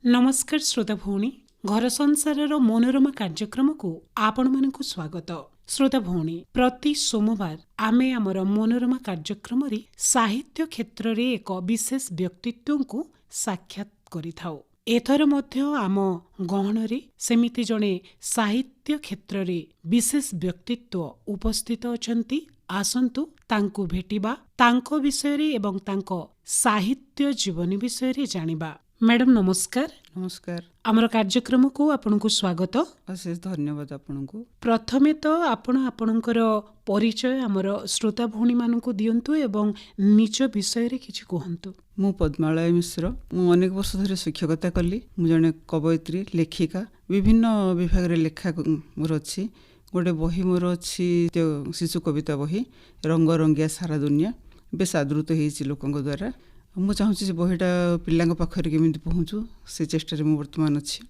नमस्कार श्रोता भौणी घर संसार मनोरमा कार्यक्रम को आपण मानकु स्वागत। श्रोता भौणी प्रति सोमवार आमे आमर मनोरमा कार्यक्रम रे साहित्य क्षेत्र रे एक विशेष व्यक्तित्व को साक्षात करिथाउ। एथर मध्य आम गहन रे सेमिति जणे साहित्य क्षेत्र रे विशेष व्यक्तित्व उपस्थित अछंती। आसंतु तांको भेटिबा, तांको विषय रे एवं तांको साहित्य जीवनी विषय रे जानिबा। मैडम नमस्कार। नमस्कार। आमर कार्यक्रम को आपनको स्वागत। अशेष धन्यवाद आपनको। प्रथमे तो आपणकर परिचय आमर श्रोता भौणी मानकु दियंतु एवं निज विषय रे किछि कहंतु। मु पद्मालय मिश्र। मु अनेक वर्ष धरि शिक्षकता कली। मु जने कवयित्री, लेखिका, विभिन्न विभाग रे लेखा मोर अछि। गोटे बही मोर अछि शिशु कविता बही रंग रंगिया सारा दुनिया, बेस आदृत होइछि लोकंक द्वारा। मु चाहूँ बहीटा पिलांक पाखरे केमिति पहुँचू से चेष्टा मु वर्तमान अच्छी।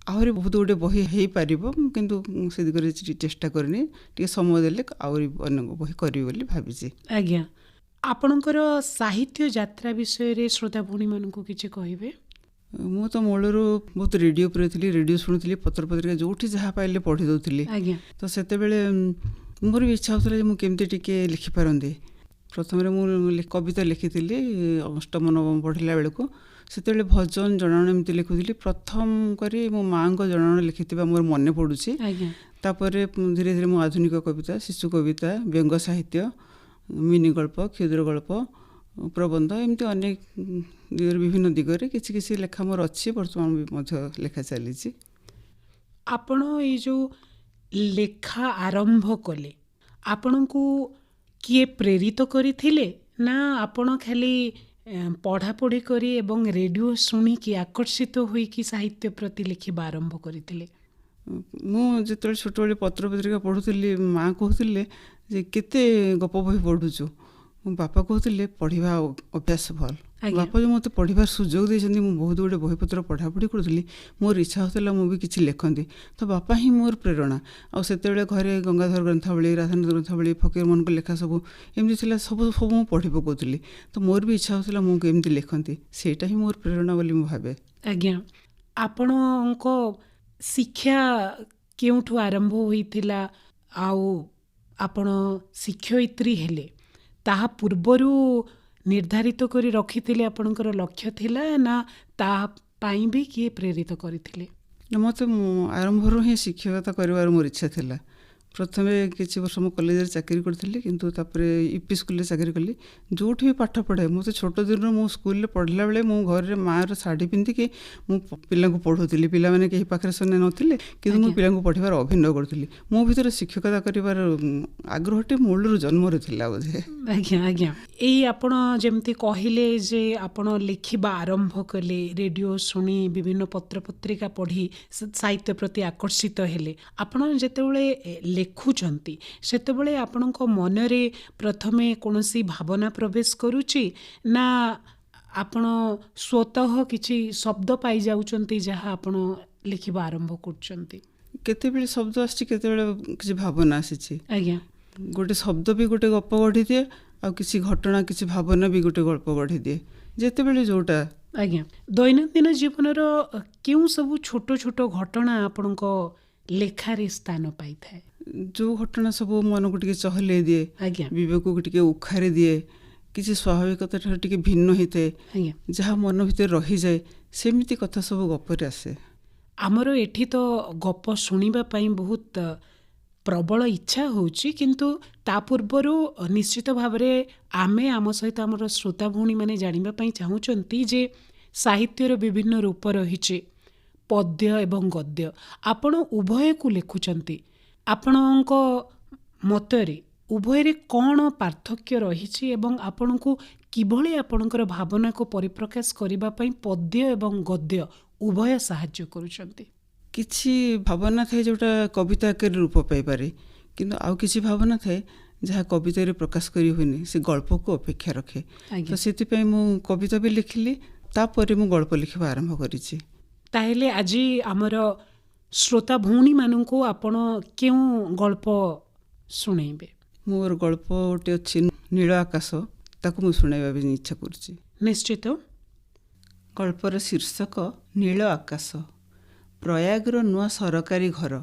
आहरी बहुत गोटे बही हो पार किंतु से दिगरे चेष्टा करनी टे समय देले आहरी अन्य बही करी बोली भाबिछि। आज्ञा आपणकर साहित्य यात्रा विषय रे श्रोता भौणी मानकु किछि कहिबे। मु तो मूलरू बहुत रेडियो पर थी, रेडियो शुणुली, पत्र पत्रिका जोठी जहाँ पाइले पढ़ी दउथली। तो सेते बेले मोर भी इच्छा होतला मु केमती टिके लिखि पारंदी। प्रथम मु कविता लिखिली अष्टम नवम पढ़ला बेलू से भजन जनाण एमती लिखुली। प्रथम करी मो माँ को जनाण लिखि मोर मन पड़ुछि। तापर धीरे धीरे मो आधुनिक कविता, शिशु कविता, व्यंग साहित्य, मिनी गल्प, क्षुद्र गल्प, प्रबंध एमती अनेक विभिन्न दिगरे किछि किछि लेखा मोर अच्छी। वर्तमान भी लेखा चली। आपण ये जो लेखा आरंभ कले आपणकु किए प्रेरित करिथिले ना आपण खाली पढ़ापढ़ी करी एवं रेडियो शुणी कि आकर्षित होई कि साहित्य प्रति लिखिबा आरंभ करिथिले। मु जेतले छोट बेले पत्र पत्रिका पढ़ुଥିଲି माँ कहथिले जे केते गप बही पढ़ुछु। मो बापा कहथिले पढ़िबा अभ्यास भल। बापा जो मते पढ़िबार सुजोग देछन्ती मु बहुत गुडे बही पत्र पढ़ापढ़ी करुଥିଲି। मोर इच्छा होतला मु भी किछि लेखंती। तो बापा ही मोर प्रेरणा। आ सेते बेले घरे गंगाधर ग्रंथावली, राधानाथ ग्रंथावली, फकीर मन को लेखा सब एमती थिला। सब मु पढ़ी पकोतली। तो मोर भी इच्छा होतला मु केमती लेखंती। सेटा ही मोर प्रेरणा बोली मु भाबे। आज्ञा आपणको शिक्षा केउठु आरंभ होइथिला आउ आपण शिक्षयित्री हेले ताहा पूर्वरु निर्धारित करी रखिथिले आपणकर लक्ष्य थिला ना ता पाई भी किए प्रेरित करिथिले। मत आरंभ ही शिक्षकता करिवार मोर इच्छा थिला। प्रथमे किछि वर्ष मो कॉलेज रे चाकरी करथिली किंतु तापरे यूपी स्कूल रे चाकरी कली। जोठी भी पाठ पढ़े मते छोट दिन मो स्कूल रे पढ़ला बेले मो घर रे माँ रो साड़ी पिंधि के मो पिला को पढ़ौथिली। पिला माने केही पाखरे सने नथिले किंतु मो पिला को पढ़िबार अभिनय करथिली। मो भीतर शिक्षकता करिवार आग्रहटे मूलरू जन्म रे थिला बोझे। आज्ञा आज्ञा एई आपण जेमती कहिले जे आपण लिखिबा आरंभ कले, रेडियो सुनी, विभिन्न पत्र पत्रिका पढ़ी साहित्य प्रति आकर्षित हेले। आपण जेतेबेले लेखुचंती सेतेबेले आपणको मनरे प्रथमे कोनोसी भावना प्रवेश करूची ना आपण स्वतः किछि शब्द पाई जाउचंती जहा आपण लिखिबा आरंभ करचंती। केतेबेले शब्द आछि, केतेबेले किछि भावना आछि। आज्ञा गोटे शब्द भी गोटे गप गढ़ी दिए आ किसी घटना किसी भावना भी गोटे गल्प गढ़ी दिए जेतेबेले जोटा। आज्ञा दैनंदिन जीवन केउ सब छोट छोट घटना आपणको लेखारे स्थान पाई थाए। जो घटना सब मन को टिके चहले दिए, विवेक को टिके उखारे दिए, किसी स्वाभाविकता टिके भिन्न होते जहाँ मन भीतर रही जाए सेमिति कथा सब गपरे आसे। आमर एठी तो गप शुणिबा पई बहुत प्रबल इच्छा होची किंतु ता पूर्वरु निश्चित भावरे आमे आम सहित आमर श्रोता भौणी माने जानिबा पई चाहूचंती जे साहित्यर विभिन्न रूप रहिचे, पद्य एवं गद्य। आपण उभय को लेखुचंती। आपणको मतरे उभय रे कौन पार्थक्य रहिछि एवं आपणको किभଳି आपणकर भावना को परिप्रकाश करिबा पई पद्य एवं गद्य उभय साहाय्य करूचंती। किछि भावना थाए जोटा कविता आकार रूप पाई पारे किंतु आउ किछि भावना थाए जहाँ कविता रे प्रकाश करी होनी से गल्प को अपेक्षा रखे। तो सेति पई मु कविता भी लिखिली तापर मु गल्प लिखिबा आरंभ करिछि। ताहेले आजि हमर श्रोता भौणी माननको आपण केउ गल्प सुनैबे। मोर गल्प गोटे अछि नील आकाश, ताकू मु सुनाइबा भी इच्छा करछि। निश्चित ଗଳ୍ପର ଶୀର୍ଷକ ନୀଳ ଆକାଶ। ପ୍ରୟାଗର ନୂଆ ସରକାରୀ ଘର।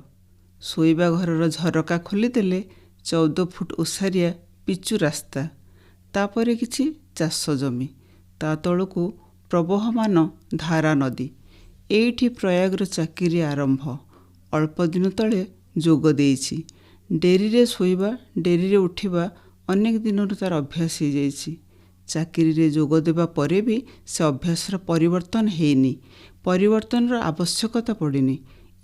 ଶୋଇବା ଘରର ଝରକା ଖୋଲିଦେଲେ 14 ଫୁଟ ଓସାରିଆ ପିଚୁ ରାସ୍ତା, ତାପରେ କିଛି ଚାଷ ଜମି, ତା ତଳକୁ ପ୍ରବହମାନ ଧାରା ନଦୀ। ଏଇଠି ପ୍ରୟାଗର ଚାକିରି ଆରମ୍ଭ। ଅଳ୍ପ ଦିନ ତଳେ ଯୋଗ ଦେଇଛି। ଡେରିରେ ଶୋଇବା, ଡେରିରେ ଉଠିବା ଅନେକ ଦିନରୁ ତାର ଅଭ୍ୟାସ ହେଇଯାଇଛି। ଚାକିରିରେ ଯୋଗ ଦେବା ପରେ ବି ସେ ଅଭ୍ୟାସର ପରିବର୍ତ୍ତନ ହେଇନି। ପରିବର୍ତ୍ତନର ଆବଶ୍ୟକତା ପଡ଼ିନି।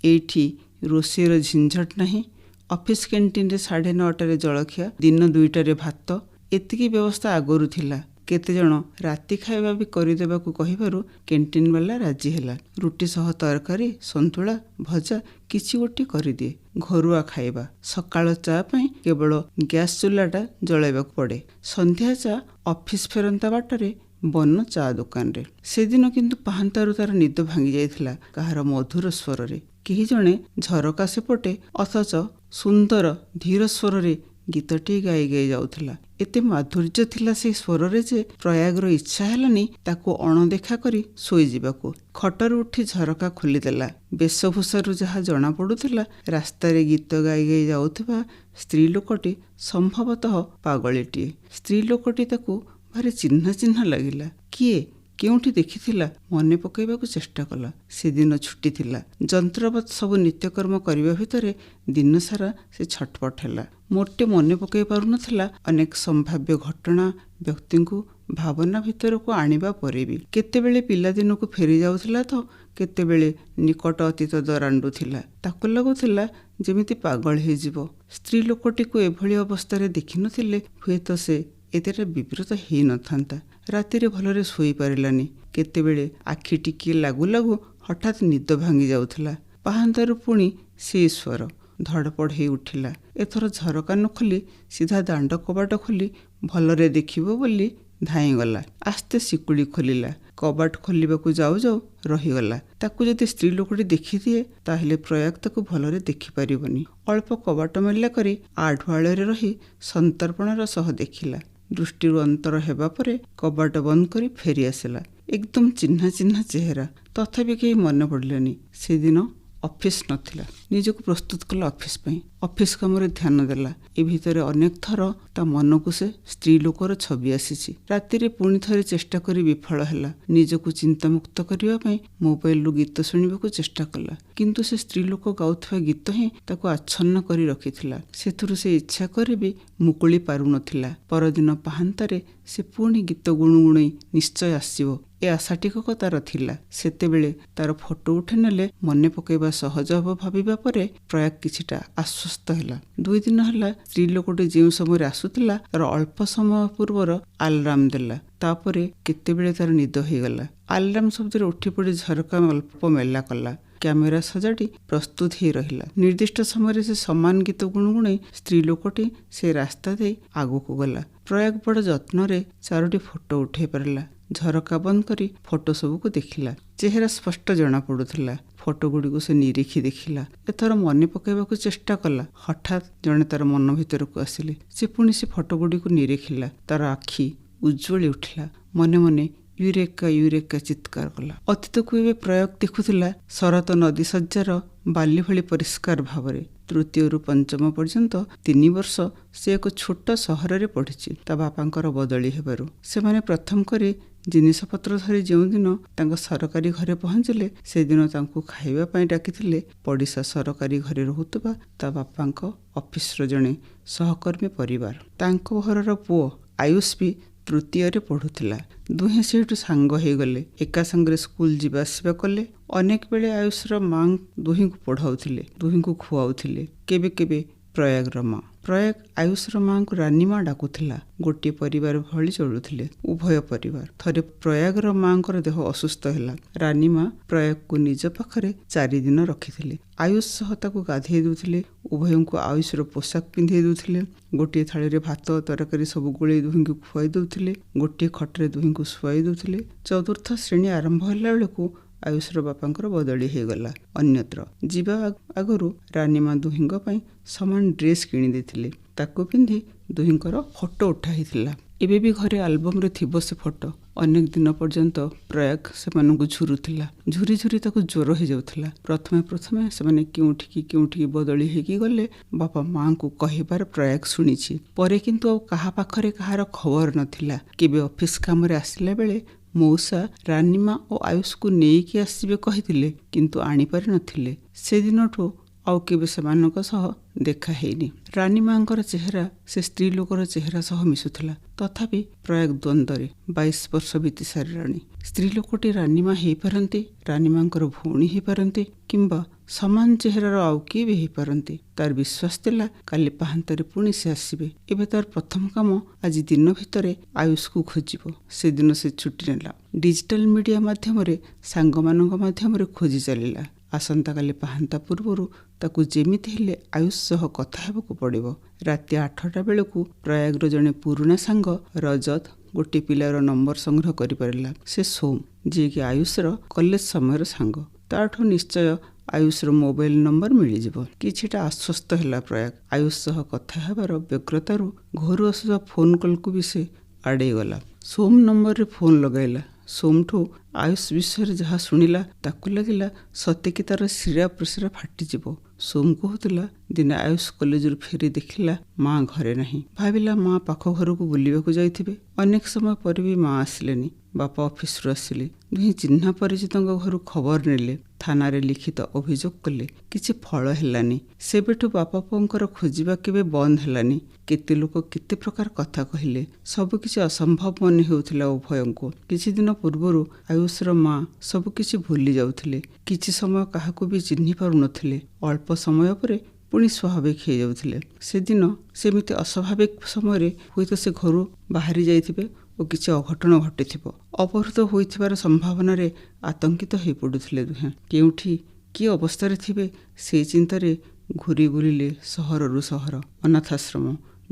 ଏଇଠି ରୋଷେଇର ଝିଞ୍ଝଟ ନାହିଁ। ଅଫିସ କ୍ୟାଣ୍ଟିନରେ 9:30ରେ ଜଳଖିଆ, ଦିନ 2ଟାରେ ଭାତ, ଏତିକି ବ୍ୟବସ୍ଥା ଆଗରୁ ଥିଲା। କେତେଜଣ ରାତି ଖାଇବା ବି କରିଦେବାକୁ କହିବାରୁ କ୍ୟାଣ୍ଟିନବାଲା ରାଜି ହେଲା। ରୁଟି ସହ ତରକାରୀ, ସନ୍ତୁଳା, ଭଜା କିଛି ଗୋଟି କରିଦିଏ। ଘରୁଆ ଖାଇବା। ସକାଳ ଚା ପାଇଁ କେବଳ ଗ୍ୟାସ ଚୁଲାଟା ଜଳାଇବାକୁ ପଡ଼େ। ସନ୍ଧ୍ୟା ଚା ଅଫିସ ଫେରନ୍ତା ବାଟରେ ବନ ଚା ଦୋକାନରେ। ସେଦିନ କିନ୍ତୁ ପାହାନ୍ତାରୁ ତାର ନିଦ ଭାଙ୍ଗି ଯାଇଥିଲା କାହାର ମଧୁର ସ୍ୱରରେ। କେହି ଜଣେ ଝରକା ସେପଟେ ଅଥଚ ସୁନ୍ଦର ଧୀର ସ୍ୱରରେ ଗୀତଟି ଗାଇ ଗାଇ ଯାଉଥିଲା। ଏତେ ମାଧୁର୍ଯ୍ୟ ଥିଲା ସେହି ସ୍ୱରରେ ଯେ ପ୍ରୟାଗର ଇଚ୍ଛା ହେଲାନି ତାକୁ ଅଣଦେଖା କରି ଶୋଇଯିବାକୁ। ଖଟରୁ ଉଠି ଝରକା ଖୋଲିଦେଲା। ବେଶଭୂଷାରୁ ଯାହା ଜଣାପଡ଼ୁଥିଲା, ରାସ୍ତାରେ ଗୀତ ଗାଇ ଗାଇ ଯାଉଥିବା ସ୍ତ୍ରୀ ଲୋକଟି ସମ୍ଭବତଃ ପାଗଳିଟିଏ। ସ୍ତ୍ରୀ ଲୋକଟି ତାକୁ ଭାରି ଚିହ୍ନା ଚିହ୍ନା ଲାଗିଲା। କିଏ, କେଉଁଠି ଦେଖିଥିଲା? ମନେ ପକାଇବାକୁ ଚେଷ୍ଟା କଲା। ସେଦିନ ଛୁଟି ଥିଲା। ଯନ୍ତ୍ରବତ୍ ସବୁ ନିତ୍ୟକର୍ମ କରିବା ଭିତରେ ଦିନସାରା ସେ ଛଟପଟ ହେଲା। ମୋଟେ ମନେ ପକାଇ ପାରୁନଥିଲା ଅନେକ ସମ୍ଭାବ୍ୟ ଘଟଣା, ବ୍ୟକ୍ତିଙ୍କୁ ଭାବନା ଭିତରକୁ ଆଣିବା ପରେ ବି। କେତେବେଳେ ପିଲାଦିନକୁ ଫେରି ଯାଉଥିଲା ତ କେତେବେଳେ ନିକଟ ଅତୀତ ଦରାଣ୍ଡୁଥିଲା। ତାକୁ ଲାଗୁଥିଲା ଯେମିତି ପାଗଳ ହେଇଯିବ। ସ୍ତ୍ରୀ ଲୋକଟିକୁ ଏଭଳି ଅବସ୍ଥାରେ ଦେଖିନଥିଲେ ହୁଏତ ସେ ଏତେଟା ବିବ୍ରତ ହେଇନଥାନ୍ତା। ରାତିରେ ଭଲରେ ଶୋଇପାରିଲାନି। କେତେବେଳେ ଆଖି ଟିକିଏ ଲାଗୁ ଲାଗୁ ହଠାତ୍ ନିଦ ଭାଙ୍ଗି ଯାଉଥିଲା। ପାହାନ୍ତାରୁ ପୁଣି ସେଇ ସ୍ୱର। ଧଡ଼ପଡ଼ ହେଇ ଉଠିଲା। ଏଥର ଝରକା ନ ଖୋଲି ସିଧା ଦାଣ୍ଡ କବାଟ ଖୋଲି ଭଲରେ ଦେଖିବ ବୋଲି ଧାଇଁଗଲା। ଆସ୍ତେ ଶିକୁଳି ଖୋଲିଲା। କବାଟ ଖୋଲିବାକୁ ଯାଉ ଯାଉ ରହିଗଲା। ତାକୁ ଯଦି ସ୍ତ୍ରୀ ଲୋକଟି ଦେଖିଦିଏ ତାହେଲେ ପ୍ରୟାଗ ତାକୁ ଭଲରେ ଦେଖିପାରିବନି। ଅଳ୍ପ କବାଟ ମେଲା କରି ଆଢ଼ୁଆଳରେ ରହି ସନ୍ତର୍ପଣର ସହ ଦେଖିଲା। ଦୃଷ୍ଟିରୁ ଅନ୍ତର ହେବା ପରେ କବାଟ ବନ୍ଦ କରି ଫେରି ଆସିଲା। ଏକଦମ ଚିହ୍ନା ଚିହ୍ନା ଚେହେରା। ତଥାପି କେହି ମନେ ପଡ଼ିଲେନି। ସେଦିନ ଅଫିସ ନଥିଲା। ନିଜକୁ ପ୍ରସ୍ତୁତ କଲା ଅଫିସ ପାଇଁ। ଅଫିସ କାମରେ ଧ୍ୟାନ ଦେଲା। ଏ ଭିତରେ ଅନେକ ଥର ତା ମନକୁ ସେ ସ୍ତ୍ରୀ ଲୋକର ଛବି ଆସିଛି। ରାତିରେ ପୁଣି ଥରେ ଚେଷ୍ଟା କରି ବିଫଳ ହେଲା। ନିଜକୁ ଚିନ୍ତାମୁକ୍ତ କରିବା ପାଇଁ ମୋବାଇଲରୁ ଗୀତ ଶୁଣିବାକୁ ଚେଷ୍ଟା କଲା। କିନ୍ତୁ ସେ ସ୍ତ୍ରୀ ଲୋକ ଗାଉଥିବା ଗୀତ ହିଁ ତାକୁ ଆଚ୍ଛନ୍ନ କରି ରଖିଥିଲା। ସେଥିରୁ ସେ ଇଚ୍ଛା କରି ବି ମୁକୁଳି ପାରୁନଥିଲା। ପରଦିନ ପାହାନ୍ତାରେ ସେ ପୁଣି ଗୀତ ଗୁଣୁଗୁଣେଇ ନିଶ୍ଚୟ ଆସିବ, ଏ ଆଶା ଟିକକ ତାର ଥିଲା। ସେତେବେଳେ ତାର ଫଟୋ ଉଠେଇ ନେଲେ ମନେ ପକାଇବା ସହଜ ହେବ ଭାବିବା ପରେ ପ୍ରୟାଗ କିଛିଟା ଆଶ୍ୱସ୍ତ ହେଲା। 2 ଦିନ ହେଲା ସ୍ତ୍ରୀ ଲୋକଟି ଯେଉଁ ସମୟରେ ଆସୁଥିଲା ତାର ଅଳ୍ପ ସମୟ ପୂର୍ବର ଆଲାର୍ମ ଦେଲା। ତାପରେ କେତେବେଳେ ତାର ନିଦ ହେଇଗଲା। ଆଲାର୍ମ ଶବ୍ଦରେ ଉଠି ପଡ଼ି ଝରକା ଅଳ୍ପ ମେଲା କଲା। କ୍ୟାମେରା ସଜାଡ଼ି ପ୍ରସ୍ତୁତ ହେଇ ରହିଲା। ନିର୍ଦ୍ଦିଷ୍ଟ ସମୟରେ ସେ ସମାନ ଗୀତ ଗୁଣୁଗୁଣେଇ ସ୍ତ୍ରୀ ଲୋକଟି ସେ ରାସ୍ତା ଦେଇ ଆଗକୁ ଗଲା। ପ୍ରୟାଗ ବଡ଼ ଯତ୍ନରେ 4ଟି ଫଟୋ ଉଠାଇ ପାରିଲା। ଝରକା ବନ୍ଦ କରି ଫଟୋ ସବୁକୁ ଦେଖିଲା। ଚେହେରା ସ୍ପଷ୍ଟ ଜଣାପଡ଼ୁଥିଲା। ଫଟୋ ଗୁଡ଼ିକୁ ସେ ନିରୀଖି ଦେଖିଲା। ଏଥର ମନେ ପକାଇବାକୁ ଚେଷ୍ଟା କଲା। ହଠାତ୍ ଜଣେ ତାର ମନ ଭିତରକୁ ଆସିଲେ। ସେ ପୁଣି ସେ ଫଟୋ ଗୁଡ଼ିକୁ ନିରୀଖିଲା। ତାର ଆଖି ଉଜ୍ଜ୍ୱଳି ଉଠିଲା। ମନେ ମନେ ୟୁରେକା ୟୁରେକା ଚିତ୍କାର କଲା। ଅତୀତକୁ ଏବେ ପ୍ରୟାଗ ଦେଖୁଥିଲା ଶରତ ନଦୀ ଶଯ୍ୟାର ବାଲି ଭଳି ପରିଷ୍କାର ଭାବରେ। 3ରୁ 5ମ ପର୍ଯ୍ୟନ୍ତ 3 ବର୍ଷ ସେ ଏକ ଛୋଟ ସହରରେ ପଢ଼ିଛି ତା ବାପାଙ୍କର ବଦଳି ହେବାରୁ। ସେମାନେ ପ୍ରଥମ କରି ଜିନିଷପତ୍ର ଧରି ଯେଉଁଦିନ ତାଙ୍କ ସରକାରୀ ଘରେ ପହଞ୍ଚିଲେ ସେଦିନ ତାଙ୍କୁ ଖାଇବା ପାଇଁ ଡାକିଥିଲେ ପଡ଼ିଶା ସରକାରୀ ଘରେ ରହୁଥିବା ତା ବାପାଙ୍କ ଅଫିସର ଜଣେ ସହକର୍ମୀ ପରିବାର। ତାଙ୍କ ଘରର ପୁଅ ଆୟୁଷ ବି 3ରେ ପଢ଼ୁଥିଲା। ଦୁହେଁ ସେଇଠୁ ସାଙ୍ଗ ହେଇଗଲେ। ଏକା ସାଙ୍ଗରେ ସ୍କୁଲ ଯିବା ଆସିବା କଲେ। ଅନେକ ବେଳେ ଆୟୁଷର ମା ଦୁହିଁଙ୍କୁ ପଢ଼ାଉଥିଲେ, ଦୁହିଁଙ୍କୁ ଖୁଆଉଥିଲେ। କେବେ କେବେ ପ୍ରୟାଗର ମା। ପ୍ରୟାଗ ଆୟୁଷର ମାଙ୍କୁ ରାନୀମା ଡାକୁଥିଲା। ଗୋଟିଏ ପରିବାର ଭଳି ଚଳୁଥିଲେ ଉଭୟ ପରିବାର। ଥରେ ପ୍ରୟାଗର ମାଙ୍କର ଦେହ ଅସୁସ୍ଥ ହେଲା। ରାନୀମା ପ୍ରୟାଗକୁ ନିଜ ପାଖରେ 4 ଦିନ ରଖିଥିଲେ। ଆୟୁଷ ସହ ତାକୁ ଗାଧେଇ ଦେଉଥିଲେ। ଉଭୟଙ୍କୁ ଆୟୁଷର ପୋଷାକ ପିନ୍ଧେଇ ଦେଉଥିଲେ। ଗୋଟିଏ ଥାଳିରେ ଭାତ ତରକାରୀ ସବୁ ଗୋଳେଇ ଦୁହିଁଙ୍କୁ ଖୁଆଇ ଦେଉଥିଲେ। ଗୋଟିଏ ଖଟରେ ଦୁହିଁଙ୍କୁ ଶୁଆଇ ଦେଉଥିଲେ। 4ର୍ଥ ଶ୍ରେଣୀ ଆରମ୍ଭ ହେଲା ବେଳକୁ ଆୟୁଷର ବାପାଙ୍କର ବଦଳି ହେଇଗଲା ଅନ୍ୟତ୍ର। ଯିବା ଆଗରୁ ରାନୀମା ଦୁହିଁଙ୍କ ପାଇଁ ସମାନ ଡ୍ରେସ୍ କିଣି ଦେଇଥିଲେ। ତାକୁ ପିନ୍ଧି ଦୁହିଁଙ୍କର ଫଟୋ ଉଠା ହେଇଥିଲା। ଏବେ ବି ଘରେ ଆଲବମରେ ଥିବ ସେ ଫଟୋ। ଅନେକ ଦିନ ପର୍ଯ୍ୟନ୍ତ ପ୍ରୟାଗ ସେମାନଙ୍କୁ ଝୁରୁଥିଲା। ଝୁରି ଝୁରି ତାକୁ ଜ୍ୱର ହେଇଯାଉଥିଲା। ପ୍ରଥମେ ସେମାନେ କେଉଁଠିକି ବଦଳି ହେଇକି ଗଲେ ବାପା ମାଆଙ୍କୁ କହିବାର ପ୍ରୟାଗ ଶୁଣିଛି। ପରେ କିନ୍ତୁ ଆଉ କାହା ପାଖରେ କାହାର ଖବର ନଥିଲା। କେବେ ଅଫିସ କାମରେ ଆସିଲା ବେଳେ ମଉସା ରାନୀମା ଓ ଆୟୁଷକୁ ନେଇକି ଆସିବେ କହିଥିଲେ, କିନ୍ତୁ ଆଣିପାରି ନଥିଲେ। ସେଦିନଠୁ ଆଉ କେବେ ସେମାନଙ୍କ ସହ ଦେଖା ହେଇନି। ରାନୀମାଙ୍କର ଚେହେରା ସେ ସ୍ତ୍ରୀ ଲୋକର ଚେହେରା ସହ ମିଶୁଥିଲା। ତଥାପି ପ୍ରୟାଗ ଦ୍ୱନ୍ଦ୍ୱରେ। 22 ବର୍ଷ ବିତି ସାରିଲାଣି। ସ୍ତ୍ରୀ ଲୋକଟି ରାନୀମା ହେଇପାରନ୍ତି, ରାନୀମାଙ୍କର ଭଉଣୀ ହେଇପାରନ୍ତି, କିମ୍ବା ସମାନ ଚେହେରାର ଆଉ କିଏ ବି ହେଇପାରନ୍ତି। ତାର ବିଶ୍ୱାସ ଥିଲା କାଲି ପାହାନ୍ତାରେ ପୁଣି ସେ ଆସିବେ। ଏବେ ତାର ପ୍ରଥମ କାମ ଆଜି ଦିନ ଭିତରେ ଆୟୁଷକୁ ଖୋଜିବ। ସେଦିନ ସେ ଛୁଟି ନେଲା। ଡିଜିଟାଲ ମିଡ଼ିଆ ମାଧ୍ୟମରେ ସାଙ୍ଗମାନଙ୍କ ମାଧ୍ୟମରେ ଖୋଜି ଚାଲିଲା। ଆସନ୍ତାକାଲି ପାହାନ୍ତା ପୂର୍ବରୁ ତାକୁ ଯେମିତି ହେଲେ ଆୟୁଷ ସହ କଥା ହେବାକୁ ପଡ଼ିବ। ରାତି 8ଟା ବେଳକୁ ପ୍ରୟାଗର ଜଣେ ପୁରୁଣା ସାଙ୍ଗ ରଜତ ଗୋଟିଏ ପିଲାର ନମ୍ବର ସଂଗ୍ରହ କରିପାରିଲା। ସେ ସୋମ, ଯିଏକି ଆୟୁଷର କଲେଜ ସମୟର ସାଙ୍ଗ। ତାଠୁ ନିଶ୍ଚୟ ଆୟୁଷର ମୋବାଇଲ ନମ୍ବର ମିଳିଯିବ। କିଛିଟା ଆଶ୍ୱସ୍ତ ହେଲା ପ୍ରୟାଗ। ଆୟୁଷ ସହ କଥା ହେବାର ବ୍ୟଗ୍ରତାରୁ ଘରୁ ଆସୁଥିବା ଫୋନ କଲକୁ ବି ସେ ଆଡ଼େଇ ଗଲା। ସୋମ ନମ୍ବରରେ ଫୋନ ଲଗାଇଲା। ସୋମଠୁ ଆୟୁଷ ବିଷୟରେ ଯାହା ଶୁଣିଲା ତାକୁ ଲାଗିଲା ସତେକି ତାର ଶିରା ପ୍ରଶିରା ଫାଟିଯିବ। ସୋମ କହୁଥିଲା, ଦିନେ ଆୟୁଷ କଲେଜରୁ ଫେରି ଦେଖିଲା ମା ଘରେ ନାହିଁ। ଭାବିଲା ମା ପାଖ ଘରକୁ ବୁଲିବାକୁ ଯାଇଥିବେ। ଅନେକ ସମୟ ପରେ ବି ମା ଆସିଲେନି। ବାପା ଅଫିସରୁ ଆସିଲେ। ଦୁହେଁ ଚିହ୍ନା ପରିଚିତଙ୍କ ଘରୁ ଖବର ନେଲେ। ଥାନାରେ ଲିଖିତ ଅଭିଯୋଗ କଲେ। କିଛି ଫଳ ହେଲାନି। ସେବେଠୁ ବାପା ପୁଅଙ୍କର ଖୋଜିବା କେବେ ବନ୍ଦ ହେଲାନି। କେତେ ଲୋକ କେତେ ପ୍ରକାର କଥା କହିଲେ। ସବୁକିଛି ଅସମ୍ଭବ ମନେ ହେଉଥିଲା ଉଭୟଙ୍କୁ। କିଛି ଦିନ ପୂର୍ବରୁ ଆୟୁଷର ମା ସବୁକିଛି ଭୁଲି ଯାଉଥିଲେ। କିଛି ସମୟ କାହାକୁ ବି ଚିହ୍ନି ପାରୁନଥିଲେ। ଅଳ୍ପ ସମୟ ପରେ ପୁଣି ସ୍ୱାଭାବିକ ହେଇଯାଉଥିଲେ। ସେଦିନ ସେମିତି ଅସ୍ୱାଭାବିକ ସମୟରେ ହୁଏତ ସେ ଘରୁ ବାହାରି ଯାଇଥିବେ ଓ କିଛି ଅଘଟଣ ଘଟିଥିବ। ଅପହୃତ ହୋଇଥିବାର ସମ୍ଭାବନାରେ ଆତଙ୍କିତ ହୋଇ ପଡ଼ୁଥିଲେ ଦୁହେଁ। କେଉଁଠି କି ଅବସ୍ଥାରେ ଥିବେ ସେଇ ଚିନ୍ତାରେ ଘୁରି ବୁଲିଲେ ସହରରୁ ସହର। ଅନାଥାଶ୍ରମ,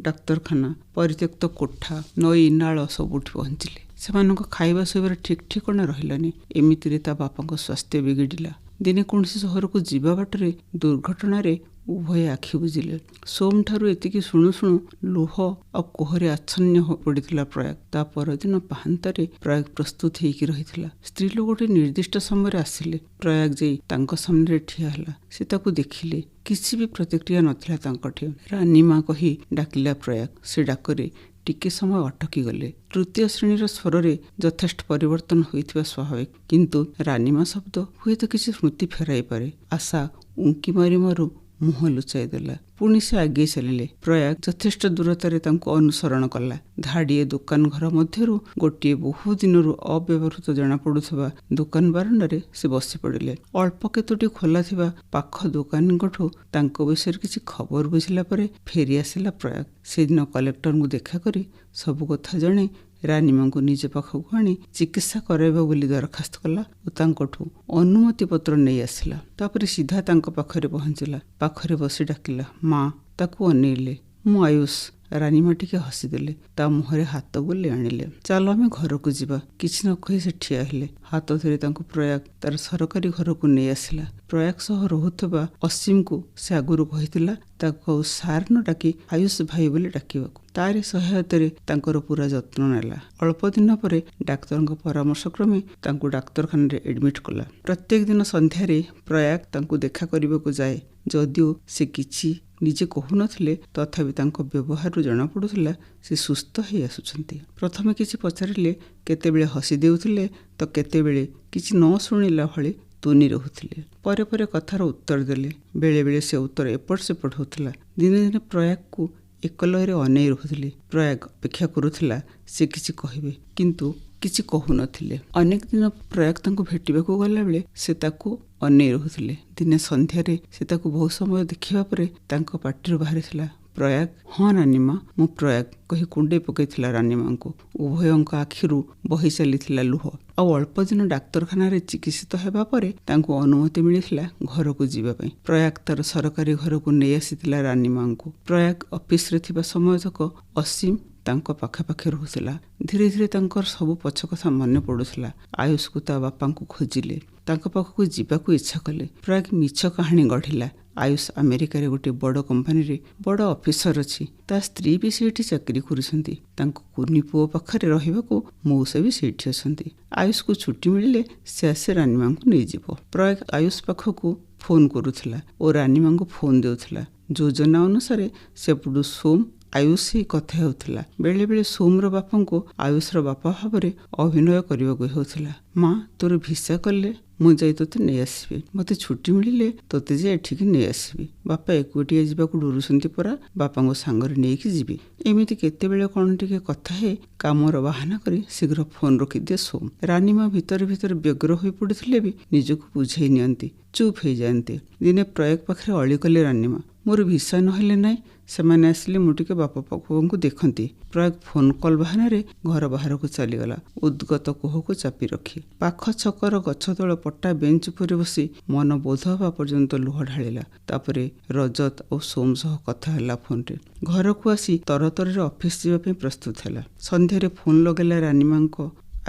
ଡାକ୍ତରଖାନା, ପରିତ୍ୟକ୍ତ କୋଠା, ନଈ ନାଳ ସବୁଠି ପହଞ୍ଚିଲେ। ସେମାନଙ୍କ ଖାଇବା ଶୋଇବାର ଠିକ୍ ଠିକଣା ରହିଲାନି। ଏମିତିରେ ତା ବାପାଙ୍କ ସ୍ୱାସ୍ଥ୍ୟ ବିଗିଡ଼ିଲା। ଦିନେ କୌଣସି ସହରକୁ ଯିବା ବାଟରେ ଦୁର୍ଘଟଣାରେ ଉଭୟ ଆଖି ବୁଜିଲେ। ସୋମ ଠାରୁ ଏତିକି ଶୁଣୁ ଶୁଣୁ ଲୁହ ଆଉ କୋହରେ ଆଚ୍ଛନ୍ନ ପଡ଼ିଥିଲା ପ୍ରୟାଗ। ତା ପରଦିନ ପାହାନ୍ତାରେ ପ୍ରୟାଗ ପ୍ରସ୍ତୁତ ହେଇକି ରହିଥିଲା। ସ୍ତ୍ରୀ ଲୋକଟି ନିର୍ଦ୍ଦିଷ୍ଟ ସମୟରେ ଆସିଲେ। ପ୍ରୟାଗ ଯାଇ ତାଙ୍କ ସାମ୍ନାରେ ଠିଆ ହେଲା। ସେ ତାକୁ ଦେଖିଲେ। କିଛି ବି ପ୍ରତିକ୍ରିୟା ନଥିଲା ତାଙ୍କଠି। ରାନୀମା କହି ଡାକିଲା ପ୍ରୟାଗ। ସେ ଡାକରେ ଟିକେ ସମୟ ଅଟକି ଗଲେ। ତୃତୀୟ ଶ୍ରେଣୀର ସ୍ୱରରେ ଯଥେଷ୍ଟ ପରିବର୍ତ୍ତନ ହୋଇଥିବା ସ୍ୱାଭାବିକ। କିନ୍ତୁ ରାନୀମା ଶବ୍ଦ ହୁଏତ କିଛି ସ୍ମୃତି ଫେରାଇ ପାରେ। ଆଶା ଉଙ୍କି ମାରି ମାରୁ ମୁହଁ ଲୁଚାଇ ଦେଲା। ପୁଣି ସେ ଆଗେଇ ଚାଲିଲେ। ପ୍ରୟାଗ ଯଥେଷ୍ଟ ଦୂରତାରେ ତାଙ୍କୁ ଅନୁସରଣ କଲା। ଧାଡ଼ିଏ ଦୋକାନ ଘର ମଧ୍ୟରୁ ଗୋଟିଏ ବହୁ ଦିନରୁ ଅବ୍ୟବହୃତ ଜଣାପଡ଼ୁଥିବା ଦୋକାନ ବାରଣ୍ଡାରେ ସେ ବସି ପଡ଼ିଲେ। ଅଳ୍ପ କେତୋଟି ଖୋଲା ଥିବା ପାଖ ଦୋକାନୀଙ୍କଠୁ ତାଙ୍କ ବିଷୟରେ କିଛି ଖବର ବୁଝିଲା ପରେ ଫେରି ଆସିଲା ପ୍ରୟାଗ। ସେଦିନ କଲେକ୍ଟରଙ୍କୁ ଦେଖା କରି ସବୁ କଥା ଜଣେଇ ରାନୀମାଙ୍କୁ ନିଜ ପାଖକୁ ଆଣି ଚିକିତ୍ସା କରାଇବ ବୋଲି ଦରଖାସ୍ତ କଲା ଓ ତାଙ୍କଠୁ ଅନୁମତି ପତ୍ର ନେଇ ଆସିଲା। ତାପରେ ସିଧା ତାଙ୍କ ପାଖରେ ପହଞ୍ଚିଲା। ପାଖରେ ବସି ଡାକିଲା, ମା। ତାକୁ ଅନେଇଲେ। ମୁଁ ଆୟୁଷ। ରାନୀମା ଟିକେ ହସିଦେଲେ। ତା ମୁହଁରେ ହାତ ବୁଲେଇ ଆଣିଲେ। ଚାଲ ଆମେ ଘରକୁ ଯିବା। କିଛି ନ କହି ସେ ଠିଆ ହେଲେ। ହାତ ଧରି ତାଙ୍କୁ ପ୍ରୟାଗ ତାର ସରକାରୀ ଘରକୁ ନେଇ ଆସିଲା। ପ୍ରୟାଗ ସହ ରହୁଥିବା ଅସୀମକୁ ସେ ଆଗରୁ କହିଥିଲା ତାକୁ ଆଉ ସାର୍ ନ ଡାକି ଆୟୁଷ ଭାଇ ବୋଲି ଡାକିବାକୁ। ତାରି ସହାୟତାରେ ତାଙ୍କର ପୁରା ଯତ୍ନ ନେଲା। ଅଳ୍ପ ଦିନ ପରେ ଡାକ୍ତରଙ୍କ ପରାମର୍ଶ କ୍ରମେ ତାଙ୍କୁ ଡାକ୍ତରଖାନାରେ ଏଡମିଟ୍ କଲା। ପ୍ରତ୍ୟେକ ଦିନ ସନ୍ଧ୍ୟାରେ ପ୍ରୟାଗ ତାଙ୍କୁ ଦେଖା କରିବାକୁ ଯାଏ। ଯଦିଓ ସେ କିଛି ନିଜେ କହୁନଥିଲେ, ତଥାପି ତାଙ୍କ ବ୍ୟବହାରରୁ ଜଣାପଡ଼ୁଥିଲା ସେ ସୁସ୍ଥ ହେଇ ଆସୁଛନ୍ତି। ପ୍ରଥମେ କିଛି ପଚାରିଲେ କେତେବେଳେ ହସି ଦେଉଥିଲେ ତ କେତେବେଳେ କିଛି ନ ଶୁଣିଲା ଭଳି ତୁନି ରହୁଥିଲେ। ପରେ ପରେ କଥାର ଉତ୍ତର ଦେଲେ। ବେଳେବେଳେ ସେ ଉତ୍ତର ଏପଟ ସେପଟ ହେଉଥିଲା। ଦିନେ ଦିନେ ପ୍ରୟାଗକୁ ଏକଲୟରେ ଅନେଇ ରହୁଥିଲେ। ପ୍ରୟାଗ ଅପେକ୍ଷା କରୁଥିଲା ସେ କିଛି କହିବେ, କିନ୍ତୁ କିଛି କହୁନଥିଲେ। ଅନେକ ଦିନ ପ୍ରୟାଗ ତାଙ୍କୁ ଭେଟିବାକୁ ଗଲାବେଳେ ସେ ତାକୁ ଅନେଇ ରହୁଥିଲେ। ଦିନେ ସନ୍ଧ୍ୟାରେ ସେ ତାକୁ ବହୁ ସମୟ ଦେଖିବା ପରେ ତାଙ୍କ ପାଟିରୁ ବାହାରିଥିଲା, ପ୍ରୟାଗ। ହଁ ରାନୀମା, ମୁଁ ପ୍ରୟାଗ କହି କୁଣ୍ଡେଇ ପକାଇଥିଲା ରାନୀମାଙ୍କୁ। ଉଭୟଙ୍କ ଆଖିରୁ ବହି ଚାଲିଥିଲା ଲୁହ। ଆଉ ଅଳ୍ପ ଦିନ ଡାକ୍ତରଖାନାରେ ଚିକିତ୍ସିତ ହେବା ପରେ ତାଙ୍କୁ ଅନୁମତି ମିଳିଥିଲା ଘରକୁ ଯିବା ପାଇଁ। ପ୍ରୟାଗ ତାର ସରକାରୀ ଘରକୁ ନେଇ ଆସିଥିଲା ରାନୀମାଙ୍କୁ। ପ୍ରୟାଗ ଅଫିସରେ ଥିବା ସମୟ ତକ ଅସୀମ ତାଙ୍କ ପାଖାପାଖି ରହୁଥିଲା। ଧୀରେ ଧୀରେ ତାଙ୍କର ସବୁ ପଛ କଥା ମନେ ପଡ଼ୁଥିଲା। ଆୟୁଷକୁ ତା ବାପାଙ୍କୁ ଖୋଜିଲେ, ତାଙ୍କ ପାଖକୁ ଯିବାକୁ ଇଚ୍ଛା କଲେ। ପ୍ରାୟ ମିଛ କାହାଣୀ ଗଢ଼ିଲା। ଆୟୁଷ ଆମେରିକାରେ ଗୋଟିଏ ବଡ଼ କମ୍ପାନୀରେ ବଡ଼ ଅଫିସର ଅଛି। ତା ସ୍ତ୍ରୀ ବି ସେଇଠି ଚାକିରି କରୁଛନ୍ତି। ତାଙ୍କ କୁନି ପୁଅ ପାଖରେ ରହିବାକୁ ମଉସା ବି ସେଇଠି ଅଛନ୍ତି। ଆୟୁଷକୁ ଛୁଟି ମିଳିଲେ ସେ ଆସି ରାନୀମାଙ୍କୁ ନେଇଯିବ। ପ୍ରୟାଗ ଆୟୁଷ ପାଖକୁ ଫୋନ୍ କରୁଥିଲା ଓ ରାନୀମାଙ୍କୁ ଫୋନ୍ ଦେଉଥିଲା। ଯୋଜନା ଅନୁସାରେ ସେପଟୁ ସୋମ ଆୟୁଷ ହିଁ କଥା ହେଉଥିଲା। ବେଳେବେଳେ ସୋମର ବାପାଙ୍କୁ ଆୟୁଷର ବାପା ଭାବରେ ଅଭିନୟ କରିବାକୁ ହେଉଥିଲା। ମା, ତୋର ଭିସା କଲେ ମୁଁ ଯାଇ ତୋତେ ନେଇ ଆସିବି। ମୋତେ ଛୁଟି ମିଳିଲେ ତୋତେ ଯେ ଏଠିକି ନେଇ ଆସିବି। ବାପା ଏକୁଟିଆ ଯିବାକୁ ଡରୁଛନ୍ତି ପରା, ବାପାଙ୍କ ସାଙ୍ଗରେ ନେଇକି ଯିବି। ଏମିତି କେତେବେଳେ କ'ଣ ଟିକେ କଥା ହେଇ କାମର ବାହାନା କରି ଶୀଘ୍ର ଫୋନ୍ ରଖିଦିଏ ସୋମ। ରାନୀମା ଭିତରେ ଭିତରେ ବ୍ୟଗ୍ର ହୋଇ ପଡ଼ିଥିଲେ ବି ନିଜକୁ ବୁଝେଇ ନିଅନ୍ତି, ଚୁପ୍ ହେଇଯାଆନ୍ତି। ଦିନେ ପ୍ରୟାଗ ପାଖରେ ଅଳି କଲେ ରାନୀମା, ମୋର ଭିସା ନହେଲେ ନାହିଁ, ସେମାନେ ଆସିଲେ ମୁଁ ଟିକେ ବାପା ପାଖଙ୍କୁ ଦେଖନ୍ତି। ପ୍ରୟାଗ ଫୋନ୍ କଲ୍ ବାହାନାରେ ଘର ବାହାରକୁ ଚାଲିଗଲା, ଉଦ୍ଗତ କୋହକୁ ଚାପି ରଖି। ପାଖ ଛକର ଗଛ ତଳ ପଟା ବେଞ୍ଚ ଉପରେ ବସି ମନ ବୋଧ ହେବା ପର୍ଯ୍ୟନ୍ତ ଲୁହ ଢାଳିଲା। ତାପରେ ରଜତ ଓ ସୋମ ସହ କଥା ହେଲା ଫୋନ୍ରେ। ଘରକୁ ଆସି ତରତରରେ ଅଫିସ୍ ଯିବା ପାଇଁ ପ୍ରସ୍ତୁତ ହେଲା। ସନ୍ଧ୍ୟାରେ ଫୋନ୍ ଲଗାଇଲା ରାନୀମାଙ୍କ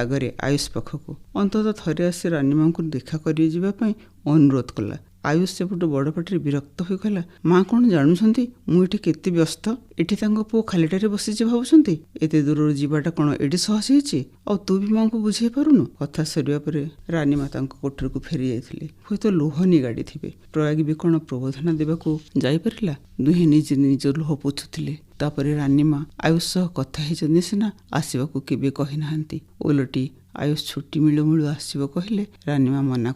ଆଗରେ ଆୟୁଷ ପାଖକୁ। ଅନ୍ତତଃ ଥରେ ଆସି ରାନୀମାଙ୍କୁ ଦେଖା କରି ଯିବା ପାଇଁ ଅନୁରୋଧ କଲା। ଆୟୁଷ ସେପଟୁ ବଡ଼ ପାଟିରେ ବିରକ୍ତ ହୋଇ କହିଲା, ମା କ'ଣ ଜାଣୁଛନ୍ତି ମୁଁ ଏଠି କେତେ ବ୍ୟସ୍ତ? ଏଠି ତାଙ୍କ ପୁଅ ଖାଲିଟାରେ ବସିଛି ଭାବୁଛନ୍ତି? ଏତେ ଦୂରରୁ ଯିବାଟା କ'ଣ ଏଠି ସହଜ ହେଇଛି? ଆଉ ତୁ ବି ମାଙ୍କୁ ବୁଝେଇ ପାରୁନୁ? କଥା ସରିବା ପରେ ରାନୀମା ତାଙ୍କ କୋଠରୀକୁ ଫେରି ଯାଇଥିଲେ। ହୁଏତ ଲୁହ ନିଗାଡ଼ିଥିବେ। ପ୍ରୟାଗ ବି କ'ଣ ପ୍ରବୋଧନା ଦେବାକୁ ଯାଇପାରିଲା? ଦୁହେଁ ନିଜେ ନିଜ ଲୁହ ପୋଛୁଥିଲେ। ତାପରେ ରାନୀମା ଆୟୁଷ ସହ କଥା ହେଇଛନ୍ତି ସିନା, ଆସିବାକୁ କେବେ କହିନାହାନ୍ତି। ଓଲଟି ଆୟୁଷ ଛୁଟି ମିଳୁ ମିଳୁ ଆସିବ କହିଲେ ରାନୀମା ମନା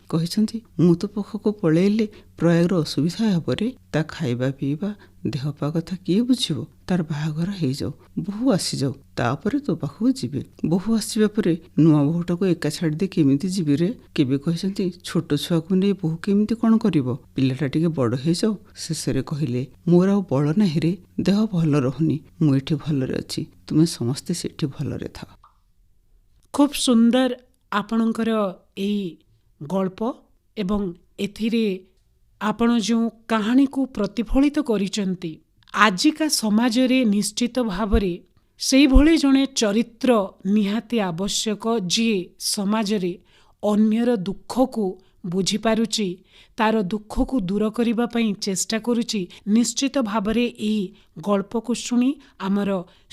କହିଛନ୍ତି ମୁଁ ତୋ ପାଖକୁ ପଳେଇଲେ ପ୍ରୟାଗର ଅସୁବିଧା ହେବରେ। ତା ଖାଇବା ପିଇବା ଦେହ ପା କଥା କିଏ ବୁଝିବ? ତାର ବାହାଘର ହେଇଯାଉ, ବୋହୂ ଆସିଯାଉ, ତାପରେ ତୋ ପାଖକୁ ଯିବେ। ବୋହୂ ଆସିବା ପରେ ନୂଆ ବୋହୂଟାକୁ ଏକା ଛାଡ଼ିଦେଇ କେମିତି ଯିବି ରେ? କେବେ କହିଛନ୍ତି ଛୋଟ ଛୁଆକୁ ନେଇ ବୋହୂ କେମିତି କ'ଣ କରିବ? ପିଲାଟା ଟିକେ ବଡ଼ ହେଇଯାଉ। ଶେଷରେ କହିଲେ, ମୋର ଆଉ ବଳ ନାହିଁ ରେ, ଦେହ ଭଲ ରହୁନି। ମୁଁ ଏଠି ଭଲରେ ଅଛି, ତୁମେ ସମସ୍ତେ ସେଠି ଭଲରେ ଥାଅ। ଖୁବ୍ ସୁନ୍ଦର ଆପଣଙ୍କର ଏଇ ଗଳ୍ପ ଏବଂ ଏଥିରେ ଆପଣ ଯେଉଁ କାହାଣୀକୁ ପ୍ରତିଫଳିତ କରିଛନ୍ତି, ଆଜିକା ସମାଜରେ ନିଶ୍ଚିତ ଭାବରେ ସେଇଭଳି ଜଣେ ଚରିତ୍ର ନିହାତି ଆବଶ୍ୟକ, ଯିଏ ସମାଜରେ ଅନ୍ୟର ଦୁଃଖକୁ ବୁଝିପାରୁଛି, ତାର ଦୁଃଖକୁ ଦୂର କରିବା ପାଇଁ ଚେଷ୍ଟା କରୁଛି। ନିଶ୍ଚିତ ଭାବରେ ଏହି ଗଳ୍ପକୁ ଶୁଣି ଆମର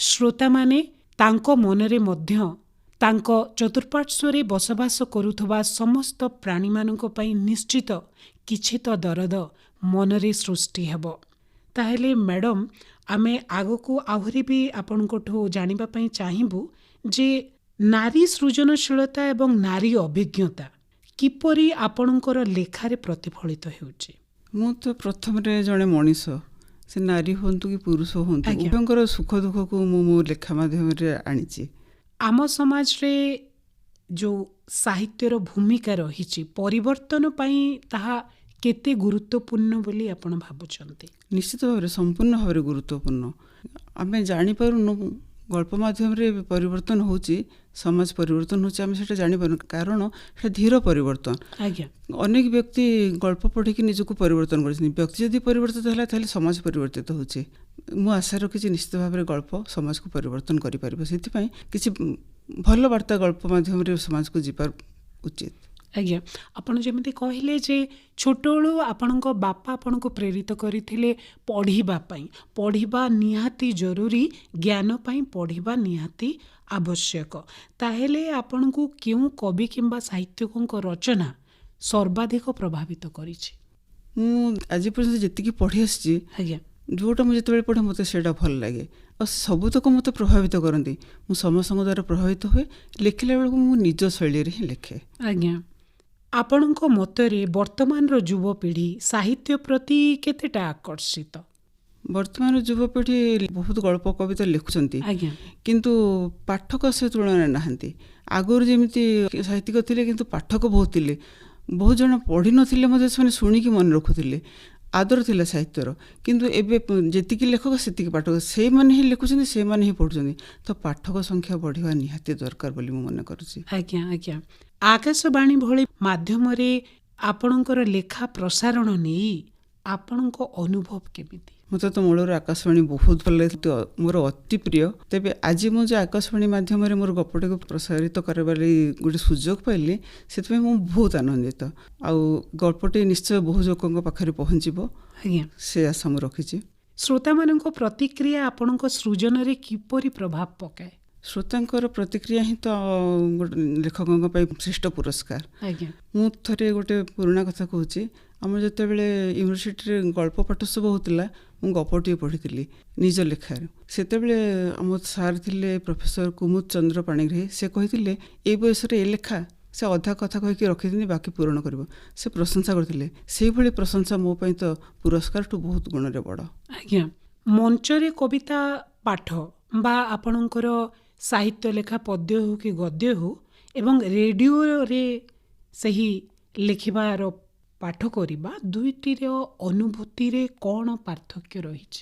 ଶ୍ରୋତାମାନେ ତାଙ୍କ ମନରେ ମଧ୍ୟ ତାଙ୍କ ଚତୁଃପାର୍ଶ୍ୱରେ ବସବାସ କରୁଥିବା ସମସ୍ତ ପ୍ରାଣୀମାନଙ୍କ ପାଇଁ ନିଶ୍ଚିତ କିଛି ତ ଦରଦ ମନରେ ସୃଷ୍ଟି ହେବ। ତାହେଲେ ମ୍ୟାଡ଼ମ୍, ଆମେ ଆଗକୁ ଆହୁରି ବି ଆପଣଙ୍କଠୁ ଜାଣିବା ପାଇଁ ଚାହିଁବୁ ଯେ ନାରୀ ସୃଜନଶୀଳତା ଏବଂ ନାରୀ ଅଭିଜ୍ଞତା କିପରି ଆପଣଙ୍କର ଲେଖାରେ ପ୍ରତିଫଳିତ ହେଉଛି? ମୁଁ ତ ପ୍ରଥମରେ ଜଣେ ମଣିଷ, ସେ ନାରୀ ହୁଅନ୍ତୁ କି ପୁରୁଷ ହୁଅନ୍ତୁ, ଉଭୟଙ୍କର ସୁଖ ଦୁଃଖକୁ ମୁଁ ମୋ ଲେଖା ମାଧ୍ୟମରେ ଆଣିଛି। ଆମ ସମାଜରେ ଯେଉଁ ସାହିତ୍ୟର ଭୂମିକା ରହିଛି, ପରିବର୍ତ୍ତନ ପାଇଁ ତାହା କେତେ ଗୁରୁତ୍ୱପୂର୍ଣ୍ଣ ବୋଲି ଆପଣ ଭାବୁଛନ୍ତି? ନିଶ୍ଚିତ ଭାବରେ, ସମ୍ପୂର୍ଣ୍ଣ ଭାବରେ ଗୁରୁତ୍ୱପୂର୍ଣ୍ଣ। ଆମେ ଜାଣିପାରୁନୁ ଗଳ୍ପ ମାଧ୍ୟମରେ ପରିବର୍ତ୍ତନ ହେଉଛି, ସମାଜ ପରିବର୍ତ୍ତନ ହେଉଛି, ଆମେ ସେଇଟା ଜାଣିପାରୁନୁ, କାରଣ ସେଇଟା ଧୀର ପରିବର୍ତ୍ତନ। ଆଜ୍ଞା, ଅନେକ ବ୍ୟକ୍ତି ଗଳ୍ପ ପଢ଼ିକି ନିଜକୁ ପରିବର୍ତ୍ତନ କରିଛନ୍ତି। ବ୍ୟକ୍ତି ଯଦି ପରିବର୍ତ୍ତିତ ହେଲା ତାହେଲେ ସମାଜ ପରିବର୍ତ୍ତିତ ହେଉଛି। ମୁଁ ଆଶା ରଖିଛି ନିଶ୍ଚିତ ଭାବରେ ଗଳ୍ପ ସମାଜକୁ ପରିବର୍ତ୍ତନ କରିପାରିବ। ସେଥିପାଇଁ କିଛି ଭଲ ବାର୍ତ୍ତା ଗଳ୍ପ ମାଧ୍ୟମରେ ସମାଜକୁ ଯିବା ଉଚିତ। ଆଜ୍ଞା, ଆପଣ ଯେମିତି କହିଲେ ଯେ ଛୋଟବେଳୁ ଆପଣଙ୍କ ବାପା ଆପଣଙ୍କୁ ପ୍ରେରିତ କରିଥିଲେ ପଢ଼ିବା ପାଇଁ। ପଢ଼ିବା ନିହାତି ଜରୁରୀ, ଜ୍ଞାନ ପାଇଁ ପଢ଼ିବା ନିହାତି ଆବଶ୍ୟକ। ତାହେଲେ ଆପଣଙ୍କୁ କେଉଁ କବି କିମ୍ବା ସାହିତ୍ୟିକଙ୍କ ରଚନା ସର୍ବାଧିକ ପ୍ରଭାବିତ କରିଛି? ମୁଁ ଆଜି ପର୍ଯ୍ୟନ୍ତ ଯେତିକି ପଢ଼ି ଆସିଛି, ଆଜ୍ଞା, ଯେଉଁଟା ମୁଁ ଯେତେବେଳେ ପଢ଼େ ମୋତେ ସେଇଟା ଭଲ ଲାଗେ। ଆଉ ସବୁତକ ମୋତେ ପ୍ରଭାବିତ କରନ୍ତି। ମୁଁ ସମସ୍ତଙ୍କ ଦ୍ୱାରା ପ୍ରଭାବିତ ହୁଏ। ଲେଖିଲା ବେଳକୁ ମୁଁ ନିଜ ଶୈଳୀରେ ହିଁ ଲେଖେ। ଆଜ୍ଞା, ଆପଣଙ୍କ ମତରେ ବର୍ତ୍ତମାନର ଯୁବପିଢ଼ି ସାହିତ୍ୟ ପ୍ରତି କେତେଟା ଆକର୍ଷିତ? ବର୍ତ୍ତମାନର ଯୁବପିଢ଼ି ବହୁତ ଗଳ୍ପ କବିତା ଲେଖୁଛନ୍ତି, ଆଜ୍ଞା, କିନ୍ତୁ ପାଠକ ସେ ତୁଳନାରେ ନାହାନ୍ତି। ଆଗରୁ ଯେମିତି ସାହିତ୍ୟିକ ଥିଲେ କିନ୍ତୁ ପାଠକ ବହୁତ ଥିଲେ। ବହୁତ ଜଣ ପଢ଼ିନଥିଲେ ମଧ୍ୟ ସେମାନେ ଶୁଣିକି ମନେ ରଖୁଥିଲେ, ଆଦର ଥିଲା ସାହିତ୍ୟର। କିନ୍ତୁ ଏବେ ଯେତିକି ଲେଖକ ସେତିକି ପାଠକ, ସେଇମାନେ ହିଁ ଲେଖୁଛନ୍ତି, ସେଇମାନେ ହିଁ ପଢ଼ୁଛନ୍ତି। ତ ପାଠକ ସଂଖ୍ୟା ବଢ଼ିବା ନିହାତି ଦରକାର ବୋଲି ମୁଁ ମନେ କରୁଛି। ଆଜ୍ଞା, ଆଜ୍ଞା। ଆକାଶବାଣୀ ଭଳି ମାଧ୍ୟମରେ ଆପଣଙ୍କର ଲେଖା ପ୍ରସାରଣ ନେଇ ଆପଣଙ୍କ ଅନୁଭବ କେମିତି? ମୋତେ ତ ମୂଳରୁ ଆକାଶବାଣୀ ବହୁତ ଭଲ ଲାଗେ, ମୋର ଅତି ପ୍ରିୟ। ତେବେ ଆଜି ମୁଁ ଯେ ଆକାଶବାଣୀ ମାଧ୍ୟମରେ ମୋର ଗପଟିକୁ ପ୍ରସାରିତ କରିବାର ଗୋଟେ ସୁଯୋଗ ପାଇଲି, ସେଥିପାଇଁ ମୁଁ ବହୁତ ଆନନ୍ଦିତ। ଆଉ ଗଳ୍ପଟି ନିଶ୍ଚୟ ବହୁ ଲୋକଙ୍କ ପାଖରେ ପହଞ୍ଚିବ, ଆଜ୍ଞା, ସେ ଆଶା ମୁଁ ରଖିଛି। ଶ୍ରୋତାମାନଙ୍କ ପ୍ରତିକ୍ରିୟା ଆପଣଙ୍କ ସୃଜନରେ କିପରି ପ୍ରଭାବ ପକାଏ? ଶ୍ରୋତାଙ୍କର ପ୍ରତିକ୍ରିୟା ହିଁ ତ ଗୋଟେ ଲେଖକଙ୍କ ପାଇଁ ଶ୍ରେଷ୍ଠ ପୁରସ୍କାର। ଆଜ୍ଞା, ମୁଁ ଥରେ ଗୋଟେ ପୁରୁଣା କଥା କହୁଛି। ଆମର ଯେତେବେଳେ ୟୁନିଭର୍ସିଟିରେ ଗଳ୍ପ ପାଠୋତ୍ସବ ହେଉଥିଲା, ମୁଁ ଗପଟିଏ ପଢ଼ିଥିଲି ନିଜ ଲେଖାରେ। ସେତେବେଳେ ଆମ ସାର୍ ଥିଲେ ପ୍ରଫେସର କୁମୁଦ ଚନ୍ଦ୍ର ପାଣିଗ୍ରାହୀ। ସେ କହିଥିଲେ ଏଇ ବୟସରେ ଏ ଲେଖା, ସେ ଅଧା କଥା କହିକି ରଖିଦିଅନ୍ତି, ବାକି ପୂରଣ କରିବ। ସେ ପ୍ରଶଂସା କରିଥିଲେ। ସେଇଭଳି ପ୍ରଶଂସା ମୋ ପାଇଁ ତ ପୁରସ୍କାରଠୁ ବହୁତ ଗୁଣରେ ବଡ଼। ଆଜ୍ଞା, ମଞ୍ଚରେ କବିତା ପାଠ ବା ଆପଣଙ୍କର ସାହିତ୍ୟ ଲେଖା ପଦ୍ୟ ହେଉ କି ଗଦ୍ୟ ହେଉ ଏବଂ ରେଡ଼ିଓରେ ସେହି ଲେଖିବାର ପାଠ କରିବା, ଦୁଇଟିର ଅନୁଭୂତିରେ କ'ଣ ପାର୍ଥକ୍ୟ ରହିଛି?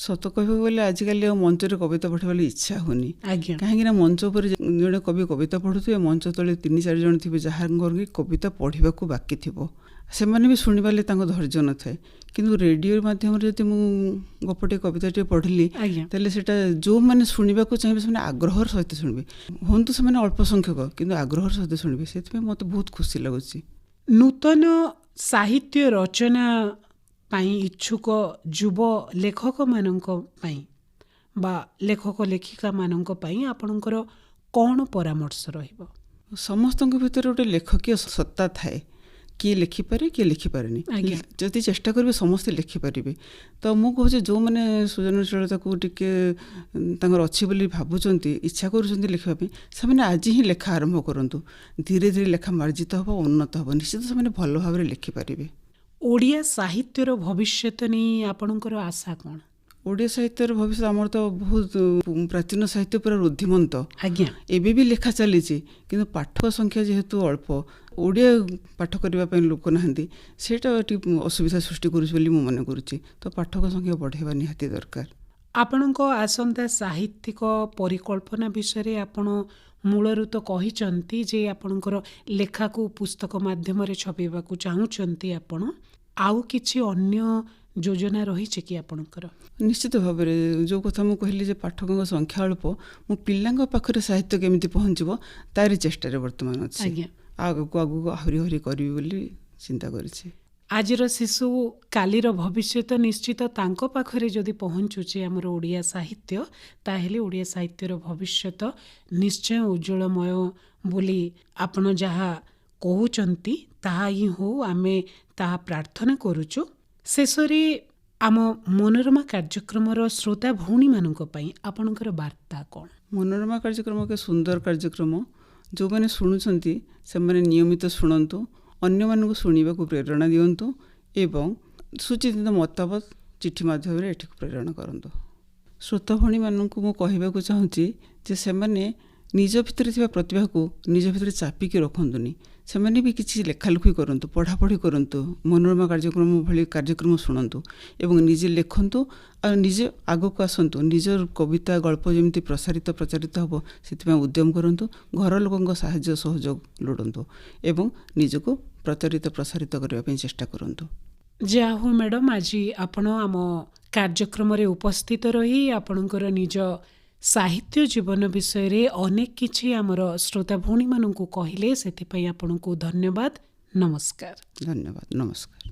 ସତ କହିବାକୁ ଗଲେ ଆଜିକାଲି ଆଉ ମଞ୍ଚରେ କବିତା ପଢ଼ିବାକୁ ଇଚ୍ଛା ହେଉନି। ଆଜ୍ଞା, କାହିଁକିନା ମଞ୍ଚ ଉପରେ ଜଣେ କବି କବିତା ପଢ଼ୁଥିବେ, ମଞ୍ଚ ତଳେ 3-4 ଜଣ ଥିବେ ଯାହାଙ୍କର କି କବିତା ପଢ଼ିବାକୁ ବାକି ଥିବ। ସେମାନେ ବି ଶୁଣିବାରେ ତାଙ୍କ ଧୈର୍ଯ୍ୟ ନଥାଏ। କିନ୍ତୁ ରେଡ଼ିଓ ମାଧ୍ୟମରେ ଯଦି ମୁଁ ଗପଟେ କବିତାଟିଏ ପଢ଼ିଲି, ଆଜ୍ଞା, ତାହେଲେ ସେଇଟା ଯେଉଁମାନେ ଶୁଣିବାକୁ ଚାହିଁବେ ସେମାନେ ଆଗ୍ରହର ସହିତ ଶୁଣିବେ। ହୁଅନ୍ତୁ ସେମାନେ ଅଳ୍ପ ସଂଖ୍ୟକ, କିନ୍ତୁ ଆଗ୍ରହର ସହିତ ଶୁଣିବେ। ସେଥିପାଇଁ ମୋତେ ବହୁତ ଖୁସି ଲାଗୁଛି। ନୂତନ ସାହିତ୍ୟ ରଚନା ପାଇଁ ଇଚ୍ଛୁକ ଯୁବ ଲେଖକମାନଙ୍କ ପାଇଁ ବା ଲେଖକ ଲେଖିକାମାନଙ୍କ ପାଇଁ ଆପଣଙ୍କର କ'ଣ ପରାମର୍ଶ ରହିବ? ସମସ୍ତଙ୍କ ଭିତରେ ଗୋଟେ ଲେଖକୀୟ ସତ୍ତା ଥାଏ। କିଏ ଲେଖିପାରେ, କିଏ ଲେଖିପାରେନି। ଆଜ୍ଞା, ଯଦି ଚେଷ୍ଟା କରିବେ ସମସ୍ତେ ଲେଖିପାରିବେ। ତ ମୁଁ କହୁଛି ଯେଉଁମାନେ ସୃଜନଶୀଳତାକୁ ଟିକେ ତାଙ୍କର ଅଛି ବୋଲି ଭାବୁଛନ୍ତି, ଇଚ୍ଛା କରୁଛନ୍ତି ଲେଖିବା ପାଇଁ, ସେମାନେ ଆଜି ହିଁ ଲେଖା ଆରମ୍ଭ କରନ୍ତୁ। ଧୀରେ ଧୀରେ ଲେଖା ମାର୍ଜିତ ହେବ, ଉନ୍ନତ ହେବ। ନିଶ୍ଚିତ ସେମାନେ ଭଲ ଭାବରେ ଲେଖିପାରିବେ। ଓଡ଼ିଆ ସାହିତ୍ୟର ଭବିଷ୍ୟତ ନେଇ ଆପଣଙ୍କର ଆଶା କ'ଣ? ଓଡ଼ିଆ ସାହିତ୍ୟର ଭବିଷ୍ୟତ, ଆମର ତ ବହୁତ ପ୍ରାଚୀନ ସାହିତ୍ୟ ପୁରା ରୁଦ୍ଧିମନ୍ତ। ଆଜ୍ଞା, ଏବେ ବି ଲେଖା ଚାଲିଛି, କିନ୍ତୁ ପାଠକ ସଂଖ୍ୟା ଯେହେତୁ ଅଳ୍ପ, ଓଡ଼ିଆ ପାଠ କରିବା ପାଇଁ ଲୋକ ନାହାନ୍ତି, ସେଇଟା ଟିକେ ଅସୁବିଧା ସୃଷ୍ଟି କରୁଛି ବୋଲି ମୁଁ ମନେ କରୁଛି। ତ ପାଠକ ସଂଖ୍ୟା ବଢ଼ାଇବା ନିହାତି ଦରକାର। ଆପଣଙ୍କ ଆସନ୍ତା ସାହିତ୍ୟିକ ପରିକଳ୍ପନା ବିଷୟରେ ଆପଣ ମୂଳରୁ ତ କହିଛନ୍ତି ଯେ ଆପଣଙ୍କର ଲେଖାକୁ ପୁସ୍ତକ ମାଧ୍ୟମରେ ଛପେଇବାକୁ ଚାହୁଁଛନ୍ତି। ଆପଣ ଆଉ କିଛି ଅନ୍ୟ ଯୋଜନା ରହିଛି କି ଆପଣଙ୍କର? ନିଶ୍ଚିତ ଭାବରେ ଯେଉଁ କଥା ମୁଁ କହିଲି ଯେ ପାଠକଙ୍କ ସଂଖ୍ୟା ଅଳ୍ପ, ମୁଁ ପିଲାଙ୍କ ପାଖରେ ସାହିତ୍ୟ କେମିତି ପହଞ୍ଚିବ ତାରି ଚେଷ୍ଟାରେ ବର୍ତ୍ତମାନ ଅଛି। ଆଜ୍ଞା, ଆଗକୁ ଆହୁରି ଆହୁରି କରିବି ବୋଲି ଚିନ୍ତା କରିଛି। ଆଜିର ଶିଶୁ କାଲିର ଭବିଷ୍ୟତ। ନିଶ୍ଚିତ ତାଙ୍କ ପାଖରେ ଯଦି ପହଞ୍ଚୁଛି ଆମର ଓଡ଼ିଆ ସାହିତ୍ୟ, ତାହେଲେ ଓଡ଼ିଆ ସାହିତ୍ୟର ଭବିଷ୍ୟତ ନିଶ୍ଚୟ ଉଜ୍ଜଳମୟ ବୋଲି ଆପଣ ଯାହା କହୁଛନ୍ତି ତାହା ହିଁ ହଉ, ଆମେ ତାହା ପ୍ରାର୍ଥନା କରୁଛୁ। ଶେଷରେ ଆମ ମନୋରମା କାର୍ଯ୍ୟକ୍ରମର ଶ୍ରୋତା ଭଉଣୀମାନଙ୍କ ପାଇଁ ଆପଣଙ୍କର ବାର୍ତ୍ତା କ'ଣ? ମନୋରମା କାର୍ଯ୍ୟକ୍ରମ ଏକ ସୁନ୍ଦର କାର୍ଯ୍ୟକ୍ରମ। ଯେଉଁମାନେ ଶୁଣୁଛନ୍ତି ସେମାନେ ନିୟମିତ ଶୁଣନ୍ତୁ, ଅନ୍ୟମାନଙ୍କୁ ଶୁଣିବାକୁ ପ୍ରେରଣା ଦିଅନ୍ତୁ ଏବଂ ସୁଚିନ୍ତିତ ମତାମତ ଚିଠି ମାଧ୍ୟମରେ ଏଠିକୁ ପ୍ରେରଣ କରନ୍ତୁ। ଶ୍ରୋତା ଭଉଣୀମାନଙ୍କୁ ମୁଁ କହିବାକୁ ଚାହୁଁଛି ଯେ ସେମାନେ ନିଜ ଭିତରେ ଥିବା ପ୍ରତିଭାକୁ ନିଜ ଭିତରେ ଚାପିକି ରଖନ୍ତୁନି। ସେମାନେ ବି କିଛି ଲେଖାଲେଖି କରନ୍ତୁ, ପଢ଼ାପଢ଼ି କରନ୍ତୁ, ମନୋରମା କାର୍ଯ୍ୟକ୍ରମ ଭଳି କାର୍ଯ୍ୟକ୍ରମ ଶୁଣନ୍ତୁ ଏବଂ ନିଜେ ଲେଖନ୍ତୁ ଆଉ ନିଜେ ଆଗକୁ ଆସନ୍ତୁ। ନିଜର କବିତା ଗଳ୍ପ ଯେମିତି ପ୍ରଚାରିତ ହେବ ସେଥିପାଇଁ ଉଦ୍ୟମ କରନ୍ତୁ। ଘର ଲୋକଙ୍କ ସାହାଯ୍ୟ ସହଯୋଗ ଲୋଡ଼ନ୍ତୁ ଏବଂ ନିଜକୁ ପ୍ରସାରିତ କରିବା ପାଇଁ ଚେଷ୍ଟା କରନ୍ତୁ। ଯାହା ହଉ ମ୍ୟାଡ଼ାମ୍, ଆଜି ଆପଣ ଆମ କାର୍ଯ୍ୟକ୍ରମରେ ଉପସ୍ଥିତ ରହି ଆପଣଙ୍କର ନିଜ ସାହିତ୍ୟ ଜୀବନ ବିଷୟରେ ଅନେକ କିଛି ଆମର ଶ୍ରୋତା ଭଉଣୀମାନଙ୍କୁ କହିଲେ, ସେଥିପାଇଁ ଆପଣଙ୍କୁ ଧନ୍ୟବାଦ। ନମସ୍କାର। ଧନ୍ୟବାଦ, ନମସ୍କାର।